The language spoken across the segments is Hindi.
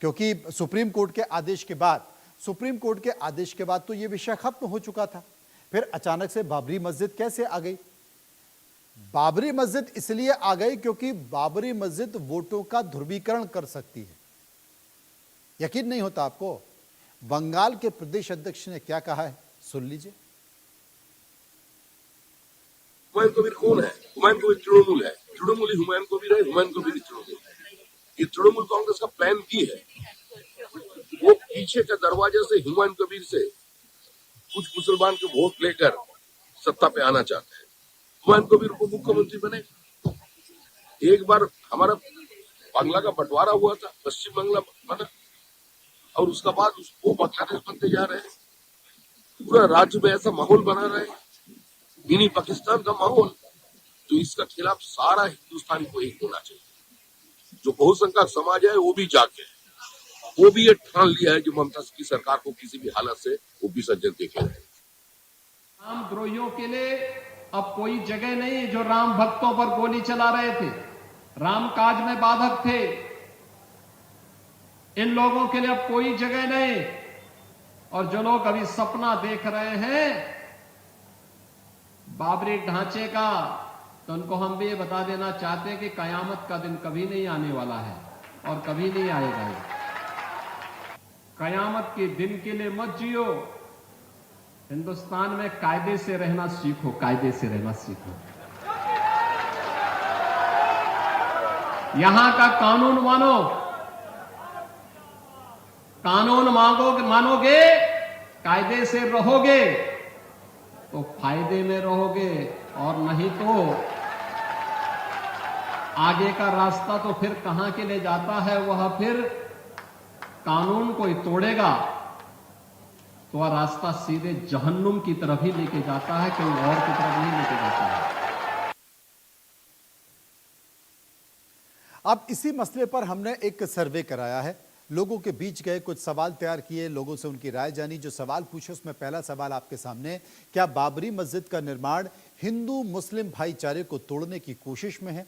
क्योंकि सुप्रीम कोर्ट के आदेश के बाद तो यह विषय खत्म हो चुका था। फिर अचानक से बाबरी मस्जिद कैसे आ गई? बाबरी मस्जिद इसलिए आ गई क्योंकि बाबरी मस्जिद वोटों का ध्रुवीकरण कर सकती है। यकीन नहीं होता आपको? बंगाल के प्रदेश अध्यक्ष ने क्या कहा है, सुन लीजिए। हुमायूं कबीर कौन है? हुमायूं कबीर तृणमूल है, तृणमूल ही हुमायूं कबीर है, हुमायूं कबीर ही तृणमूल है। ये तृणमूल कांग्रेस का प्लान भी है। वो पीछे के दरवाजे से हुमायूं कबीर से कुछ मुसलमान के वोट लेकर सत्ता पे आना चाहते हैं। हुमायूं कबीर को मुख्यमंत्री बने। एक बार हमारा बांग्ला का बंटवारा हुआ था, पश्चिम बांग्ला बना, और उसका बाद उसको बांग्लादेश बनते जा रहे हैं। पूरा राज्य में ऐसा माहौल बना रहे हैं, मिनी पाकिस्तान का माहौल। तो इसका खिलाफ सारा हिंदुस्तान को एक होना चाहिए। जो बहुसंख्यक समाज है वो भी जाके, वो भी ये ठान लिया है कि ममता की सरकार को किसी भी हालत से वो विसर्जन देखे रहे। राम द्रोहियों के लिए अब कोई जगह नहीं जो राम भक्तों पर गोली चला रहे थे, राम काज में बाधक थे। इन लोगों के लिए अब कोई जगह नहीं। और जो लोग अभी सपना देख रहे हैं बाबरी ढांचे का, तो उनको हम भी ये बता देना चाहते हैं कि कयामत का दिन कभी नहीं आने वाला है और कभी नहीं आएगा। कयामत के दिन के लिए मत जियो। हिंदुस्तान में कायदे से रहना सीखो, कायदे से रहना सीखो। यहां का कानून मानो, कानून मानोगे, कायदे से रहोगे तो फायदे में रहोगे, और नहीं तो आगे का रास्ता तो फिर कहां के लिए जाता है? वह फिर कानून कोई तोड़ेगा तो वह रास्ता सीधे जहन्नुम की तरफ ही लेके जाता है, कहीं और की तरफ नहीं लेके जाता है। अब इसी मसले पर हमने एक सर्वे कराया है, लोगों के बीच गए, कुछ सवाल तैयार किए, लोगों से उनकी राय जानी। जो सवाल पूछे उसमें पहला सवाल आपके सामने, क्या बाबरी मस्जिद का निर्माण हिंदू मुस्लिम भाईचारे को तोड़ने की कोशिश में है?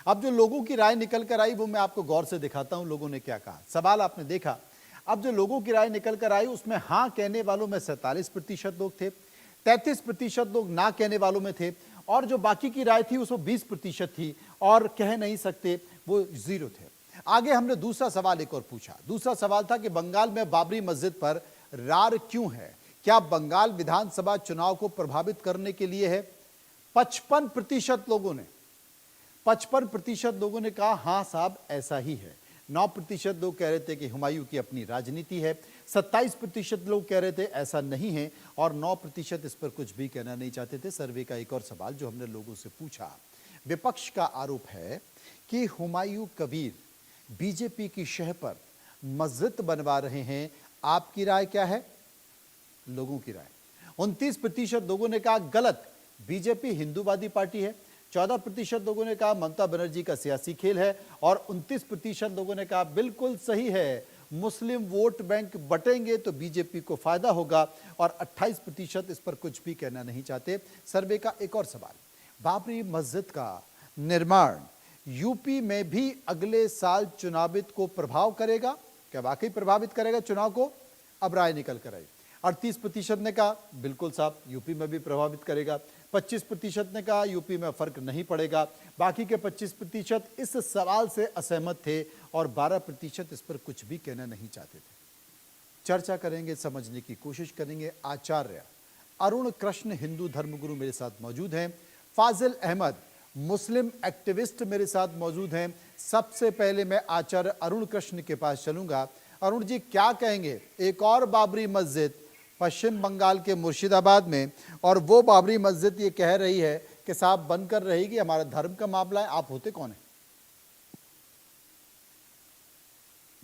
अब जो लोगों की राय निकल कर आई वो मैं आपको गौर से दिखाता हूं, लोगों ने क्या कहा। सवाल आपने देखा। अब जो लोगों की राय निकल कर आई उसमें हाँ कहने वालों में 47% लोग थे, 33% लोग ना कहने वालों में थे, और जो बाकी की राय थी उसमें 20% थी, और कह नहीं सकते वो 0 थे। आगे हमने दूसरा सवाल एक और पूछा। दूसरा सवाल था कि बंगाल में बाबरी मस्जिद पर रार क्यों है? क्या बंगाल विधानसभा चुनाव को प्रभावित करने के लिए है? 55% लोगों ने कहा हाँ साहब ऐसा ही है। 9% लोग कह रहे थे कि हुमायूं की अपनी राजनीति है। 27% लोग कह रहे थे ऐसा नहीं है, और 9% इस पर कुछ भी कहना नहीं चाहते थे। सर्वे का एक और सवाल जो हमने लोगों से पूछा, विपक्ष का आरोप है कि हुमायूं कबीर बीजेपी की शह पर मस्जिद बनवा रहे हैं। आपकी राय क्या है? लोगों की राय 29% लोगों ने कहा गलत, बीजेपी हिंदूवादी पार्टी है। 14% लोगों ने कहा ममता बनर्जी का सियासी खेल है, और 29% लोगों ने कहा बिल्कुल सही है, मुस्लिम वोट बैंक बटेंगे तो बीजेपी को फायदा होगा, और 28% इस पर कुछ भी कहना नहीं चाहते। सर्वे का एक और सवाल, बाबरी मस्जिद का निर्माण यूपी में भी अगले साल चुनावित को प्रभाव करेगा? क्या वाकई प्रभावित करेगा चुनाव को? अब राय निकल कर आई। 38% ने कहा बिल्कुल साहब यूपी में भी प्रभावित करेगा। 25% ने कहा यूपी में फर्क नहीं पड़ेगा। बाकी के 25% इस सवाल से असहमत थे, और 12% इस पर कुछ भी कहना नहीं चाहते थे। चर्चा करेंगे, समझने की कोशिश करेंगे। आचार्य अरुण कृष्ण हिंदू धर्मगुरु मेरे साथ मौजूद हैं। फाजिल अहमद मुस्लिम एक्टिविस्ट मेरे साथ मौजूद हैं। सबसे पहले मैं आचार्य अरुण कृष्ण के पास चलूंगा। अरुण जी क्या कहेंगे? एक और बाबरी मस्जिद पश्चिम बंगाल के मुर्शिदाबाद में, और वो बाबरी मस्जिद ये कह रही है कि साहब बनकर रहेगी, हमारा धर्म का मामला है। आप होते कौन है?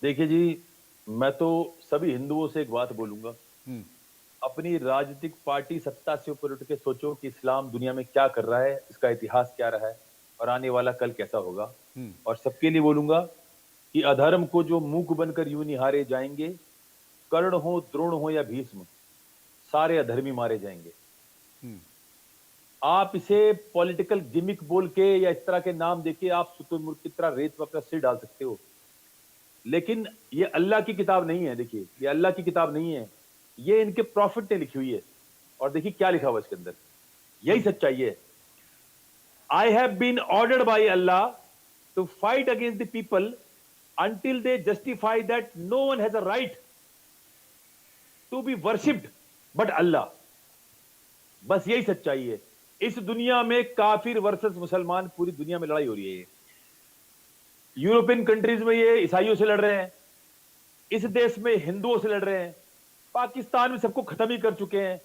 देखिए जी, मैं तो सभी हिंदुओं से एक बात बोलूंगा, अपनी राजनीतिक पार्टी सत्ता से ऊपर उठ के सोचो कि इस्लाम दुनिया में क्या कर रहा है, इसका इतिहास क्या रहा है, और आने वाला कल कैसा होगा। और सबके लिए बोलूंगा कि अधर्म को जो मूक बनकर यूं निहारे जाएंगे, कर्ण हो, द्रोण हो या भीष्म, सारे अधर्मी मारे जाएंगे। आप इसे पॉलिटिकल गिमिक बोल के या इस तरह के नाम देके आप शुतुरमुर्ग की तरह रेत पर अपना सिर डाल सकते हो, लेकिन ये अल्लाह की किताब नहीं है। देखिए, ये अल्लाह की किताब नहीं है, ये इनके प्रॉफिट ने लिखी हुई है। और देखिए क्या लिखा हुआ इसके अंदर, यही सच्चाई है। I have been ordered by Allah to fight against the people until they justify that no one has a right to be worshipped but Allah। बस यही सच्चाई है। इस दुनिया में काफिर वर्सेस मुसलमान, पूरी दुनिया में लड़ाई हो रही है। यूरोपियन कंट्रीज में ये ईसाइयों से लड़ रहे हैं, इस देश में हिंदुओं से लड़ रहे हैं, पाकिस्तान में सबको खत्म ही कर चुके हैं।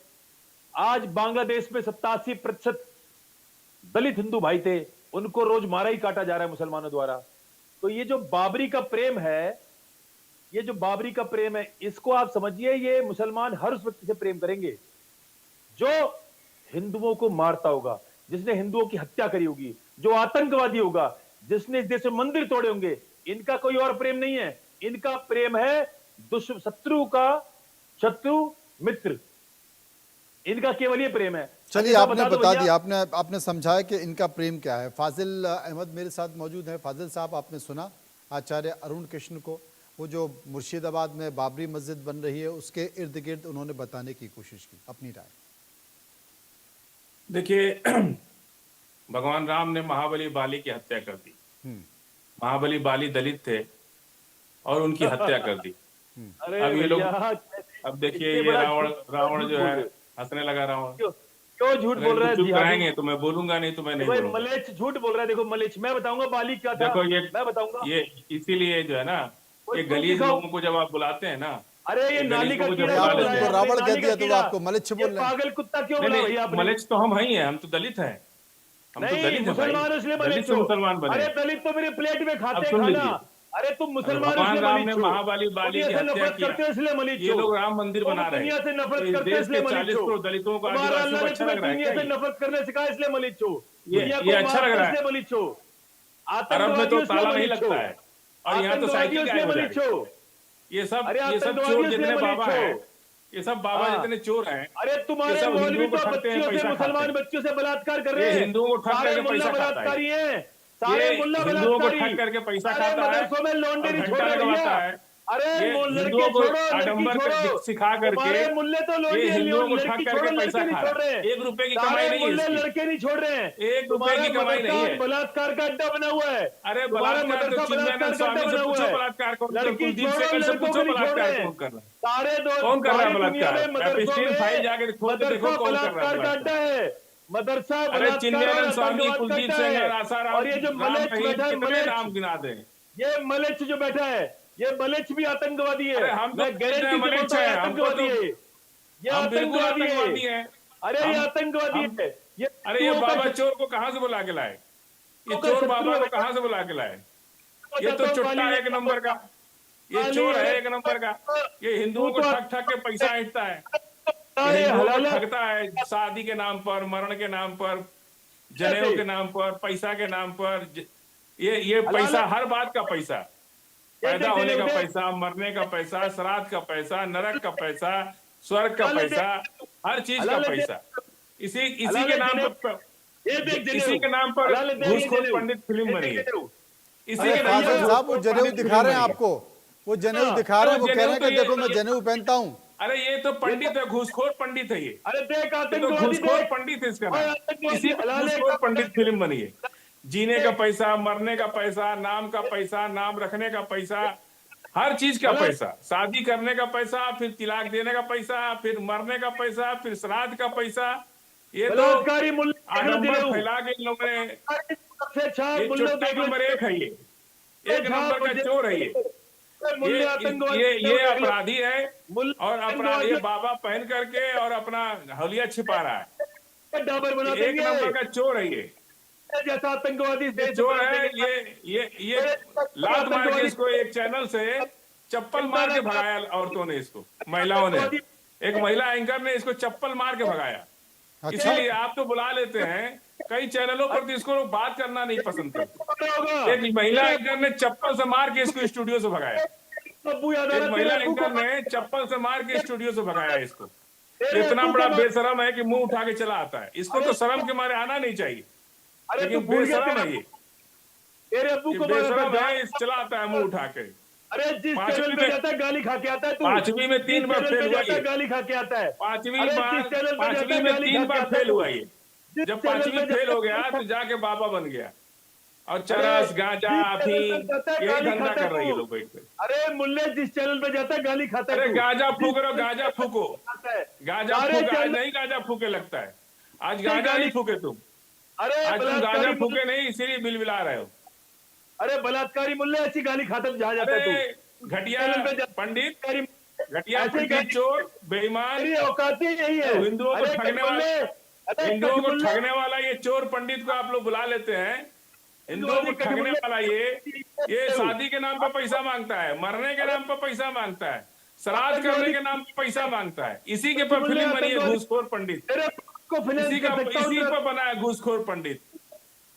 आज बांग्लादेश में 87% दलित हिंदू भाई थे, उनको रोज मारा ही काटा जा रहा है मुसलमानों द्वारा। तो ये जो बाबरी का प्रेम है, ये जो बाबरी का प्रेम है, इसको आप समझिए, ये मुसलमान हर उस व्यक्ति से प्रेम करेंगे जो हिंदुओं को मारता होगा, जिसने हिंदुओं की हत्या करी होगी, जो आतंकवादी होगा, जिसने इस देश में मंदिर तोड़े होंगे। इनका कोई और प्रेम नहीं है, इनका प्रेम है शत्रु का शत्रु मित्र, इनका केवल ये प्रेम है। चलिए, आपने बता दिया, आपने समझाया कि इनका प्रेम क्या है। फाजिल अहमद मेरे साथ मौजूद है। फाजिल साहब, आपने सुना आचार्य अरुण कृष्ण को, वो जो मुर्शिदाबाद में बाबरी मस्जिद बन रही है उसके इर्द गिर्द उन्होंने बताने की कोशिश की, अपनी राय। देखिए, भगवान राम ने महाबली बाली की हत्या कर दी। महाबली बाली दलित थे और उनकी हत्या कर दी। अब ये लोग, अब देखिए ये रावण जो है हंसने लगा। रावण क्यों झूठ बोल रहा है? चुप कराएंगे तो मैं बोलूंगा, नहीं तो मैं नहीं बोलूंगा। मलेच्छ झूठ बोल रहा है। देखो मलेच्छ, मैं बताऊंगा बाली क्या था। देखो मैं बताऊंगा। ये इसीलिए जो है ना, ये गलीज लोगों को जब आप बुलाते हैं ना, अरे ये नाली का कीड़ा आपको रावण कह दिया तो आपको मलेच्छ बोल रहे हैं। पागल कुत्ता क्यों बोला भैया आपने? मलेच्छ तो हम ही हैं, हम तो दलित हैं, हम तो दलित हैं। मुसलमान इसलिए मलेच्छ हो। मुसलमान बने। अरे दलित तो मेरे प्लेट में खाते सुन खाना। लीजिए। अरे तुम मुसलमान भगवान राम ने इसलिए महाबली बाली की हत्या करते हो इसलिए किया। मलिच्छ ये हो। लोग राम मंदिर बना रहे दुनिया से हैं, नफरत तो इस करते देश इसलिए के मलिच्छ 40 हो। करोड़ दलितों को तुम्हारा आदिवासियों अल्लाह को ने अच्छा तुम्हें लग रहा है दुनिया क्या से नफरत करने सिखाया इसलिए मलिच्छ हो। ये अच्छा लग रहा है। मलिच्छ हो। अरब में तो ताला नहीं लगता है और यहाँ तो साइकिल गायब हो जाएगी। ये सब चोर जितने बाबा हैं, ये सब बाबा जितने चोर हैं, अरे तुम्हारे मौलवी तो बच्चियों से, मुसलमान बच्चियों से बलात्कार कर रहे हैं। हिंदुओं को ठग करके पैसा खाता बलात्कारी है। हैं, सारे मुल्ला हिंदुओं को बलात्कारी। ठग करके पैसा अरे खाता है, मदरसों में लौंडे नहीं छोड़ घंटा रहे लगवाता है। अरे ये लड़के हिंदुओं को छोड़ो, आडंबर लड़की छोड़ो। सिखा करके तुम्हारे मुल्ले तो ये हिंदुओं को ठग लड़की करके छोड़ो, पैसा लड़के नहीं खा छोड़ रहे रहे हैं। हैं। 1 रुपए की कमाई नहीं है मुल्ले इसकी। लड़के नहीं छोड़ रहे हैं। 1 रुपए की कमाई नहीं है। बलात्कार का अड्डा बना हुआ है। अरे तुम्हारा बलात्कार तो मदरसा चिन्मयानंद स्वामी से पूछो बलात्कार कौन कर रहा है? लड़की कुलदीप छोड़ो, सेकल से लड़कों पूछो को नहीं छोड़ बलात्कार रहे हैं। कौन कर रहा है? सारे दो कौन कर रहा है सारी दुनिया बलात्कार? में मदरसों एपिस्टीन में फाइल जाके खोल के देखो मदरसा कौन कर रहा है बलात्कार का अड्डा बलात्कार। है। मदरसा अरे बलात्कार चिन्मयानंद स्वामी, आतंकवाद का कुलदीप अड्डा है। सेंगर, आसाराम, और ये जो मलेच्छ बैठा है, कितने मलेच्छ, नाम गिना दें। ये मलेच्छ जो बैठा है, ये मलेच्छ भी आतंकवादी है। अरे हम तो मैं गारंटी से मलेच्छ बोलता हूं हैं, हमको आतंकवादी तो- है। ये हम बिल्कुल आतंकवादी है। हैं। अरे ये आतंकवादी हम- है। अरे ये बाबा चोर को कहाँ से बुला के लाए? ये चोर बाबा को कहाँ से बुला के लाए? ये तो चुट्टा एक नंबर का, ये चोर है एक नंबर का। ये हिंदुओं को ठग ठग के पैसा ऐंठता है, ये हिंदुओं को ठगता है शादी के नाम पर, मरण के नाम पर, जनेऊ के नाम पर, पैसा के नाम पर। ये पैसा, हर बात का पैसा, पैदा होने का पैसा, मरने का पैसा, श्राद्ध का पैसा, नरक का पैसा, स्वर्ग का पैसा, हर चीज का पैसा। इसी के नाम पर, इसी के नाम पर घूसखोर पंडित फिल्म बनी है। इसी के नाम फाजिल पर साहब, वो जनेऊ दिखा रहे हैं आपको, वो जनेऊ दिखा रहे हैं, वो कह रहे हैं कि जनेऊ तो देखो मैं जनेऊ पहनता हूँ। अरे ये तो पंडित है, घूसखोर पंडित है ये। अरे देख ये तो आतंकवादी घूसखोर देख। पंडित है इसका नाम। इसी घूसखोर पंडित फिल्म बनी है। जीने का पैसा, मरने का पैसा, नाम का पैसा, नाम रखने का पैसा, हर चीज का पैसा, शादी करने का पैसा, फिर तिलाक देने का पैसा, फिर मरने का पैसा, फिर श्राद्ध का पैसा। ये तो बलात्कारी मुल्ले आडंबर फैला के इन लोगों ने, ये चुट्टा नंबर 1 है ये, 1 नंबर का चोर है ये अपराधी है। और अपराधी ये बाबा पहन करके और अपना हौलिया छिपा रहा है। डाबर बना 1 देंगे नंबर का चोर है ये जैसा आतंकवादी चोर है। ये लात मार के इसको एक चैनल से चप्पल मार के भगाया औरतों ने, इसको महिलाओं ने, एक महिला एंकर ने इसको चप्पल मार के भगाया। इसीलिए आप तो बुला लेते हैं कई चैनलों पर, तो इसको लोग बात करना नहीं पसंद करते। एक महिला एंकर ने चप्पल से मार के इसको स्टूडियो से भगाया। एक महिला एंकर ने चप्पल से मार के स्टूडियो से भगाया इसको। इतना बड़ा बेशरम है कि मुंह उठा के चला आता है। इसको तो शर्म के मारे आना नहीं चाहिए, लेकिन बेशरम है ये, तेरे अब्बू को बेशरम है, चला आता है मुंह उठा के। अरे जिस पांचवी चैनल पे में- जाता है गाली खा के आता है तू। पांचवी में 3 बार जिस फेल चैनल पे हुआ जाता है ये। गाली खा के आता है। पांचवी अरे बार जिस चैनल पे जाता पांचवी है में गाली 3 खा के बार आता है फेल तू। हुआ ये। जिस जब चैनल पांचवी पे फेल हो जाता है गया तो जाके बाबा बन गया और अरे चरस गांजा जिस चैनल पे अफीम जाता है यही गाली धंधा खाता कर रही है तू। लोग बैठ कर। अरे मुल्ले जिस चैनल पे जाता है गाली खाता है अरे तू। गांजा जिस फूक रहे हो, चैनल गांजा पे फूको, खाता है। गांजा सारे फूक। आज चैनल- नहीं गांजा फूके लगता है, आज नहीं, गांजा गाली- नहीं फूके तुम। अरे आज तुम गांजा बलात्कारी फूके नहीं, इसीलिए बिलबिला रहे हो। अरे बलात्कारी मुल्ले ऐसी गाली खाता जहाँ जाता है अरे तू। घटिया चैनल पे जा- पंडित, घटिया ऐसे ही पंडित, गाली- चोर, बेईमान, तेरी औकात ही यही है। हिंदुओं को अरे ठगने मुल्ले, वाला, अरे हिंदुओं को मुल्ले, ठगने वाला ये चोर पंडित को आप लोग बुला लेते हैं। हिंदुओं को ठगने वाला ये शादी के नाम पर पैसा मांगता है, मरने के नाम पर पैसा मांगता है, श्राद्ध करने के नाम पर पैसा मांगता है। इसी के पर फिल्म बनी है घूसखोर पंडित। तेरे को फाइनेंस इसी कर सकता हूँ, इसी पर बना है घूसखोर पंडित।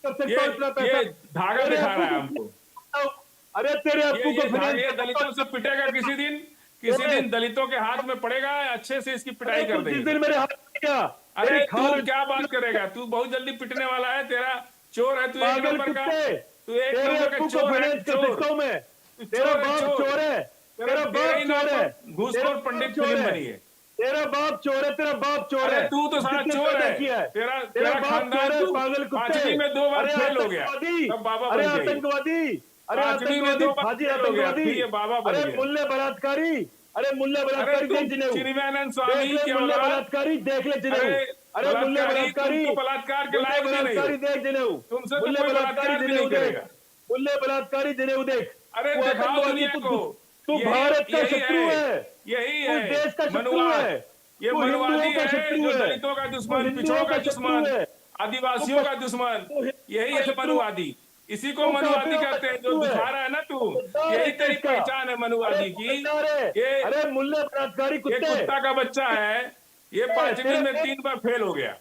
कर सकता ये हूँ इतना पैसा। ये धागा तेरे दिखा रहा है अप्पू को- हमको। अरे तेरे अप्पू को फाइनेंस ये दलितों से पिटेगा किसी दिन दलितों के हाथ में पड़ेगा, अच्छे से इसकी पिटाई कर जिस देंगे। दिन मेरे हाथ में क्या अरे तेरी तू खाल- क्या बात करेगा, तू बहुत जल्दी पिटने वाला है। तेरा चोर है तू, एक पागल नंबर का, कुत्ते, तू एक तेरे नंबर अप्पू का को चोर है, फाइनेंस कर चोर। सकता हूँ मैं। तू तेरा चोर है, बाप चोर। चोर है, तेरा बाप चोर है, घूसखोर पंडित फिल्म बनी है। तेरा बाप चोर है, तेरा बाप चोर अरे है। तू तो सारा किसने चोर पैदा है। किया तेरा बाप खानदान चोर है, तू पागल कुत्ते। पांचवी में 2 बार अरे फेल हो गया, आतंकवादी, तब बाबा अरे बन गया। आतंकवादी, अरे पांचवी में 2 बार हाजी फेल हो गया, आतंकवादी, फिर ये बाबा बन अरे गया। मुल्ले बलात्कारी, अरे मुल्ले अरे बलात्कारी तू देख जिनेऊ, चिन्मयानंद स्वामी देख ले की मुल्ले औलाद। बलात्कारी, देख ले जिनेऊ। अरे अरे मुल्ले बलात्कारी, बलात्कारी, तुम तो बलात्कार के लायक भी नहीं बलात्कारी हो। देख जिनेऊ, तुमसे तो मुल्ले कोई बलात्कारी बलात्कार भी जिनेऊ नहीं देख, करेगा। मुल्ले बलात्कारी जिनेऊ देख। अरे तू दिखाओ आतंकवादी, दुनिया तू- को, तू यही- भारत का यही शत्रु है, यही तू है देश का शत्रु मनुवाद। है, ये तू मनुवादी हिंदुओं का है शत्रु जो है, दलितों का तू दुश्मन, हिंदुओं पिछड़ों का का शत्रु दुश्मन, है, आदिवासियों का दुश्मन, तू यही है शत्रु- मनुवादी। इसी को तू मनुवादी काफिरों का कहते हैं, जो शत्रु है। दिखा रहा है ना तू, गद्दार यही है तेरी देश का। पहचान है मनुवादी की। ये अरे मुल्ले बलात्कारी ये कुत्ते, कुत्ता का बच्चा है, ये पांचवी में 3 बार फेल हो गया।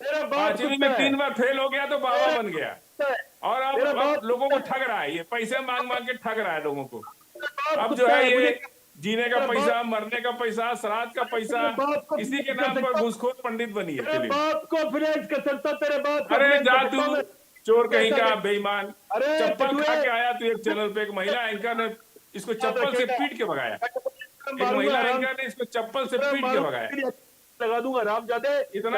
तेरा बाप पांचवी कुत्ता में है, 3 बार फेल हो गया तो बाबा बन गया। कुत्ता है, और तेरा अब बाप लोगों को कुत्ता ठग रहा है, ये पैसे मांग मांग के ठग रहा है लोगों को। तेरा बाप अब जो कुत्ता है ये मुझे- जीने का तेरा पैसा, मरने का पैसा, श्राद्ध का पैसा, तेरे बाप को इसी के कर नाम पर सकता- घूसखोर पंडित बनी है तेरे फिल्म। बाप को फाइनेंस कर सकता, तेरे बाप को अरे finance जा कर सकता तू, मैं। चोर कहीं कैसा का कर- बेईमान, अरे चप्पल कटुए, खा के आया तू एक चैनल पे, एक महिला एंकर ने इसको चप्पल से पीट के भगाया। एक मारूंगा, महिला राम- एंकर ने इसको चप्पल से पीट के भगाया। लगा दूंगा राम जादे इतना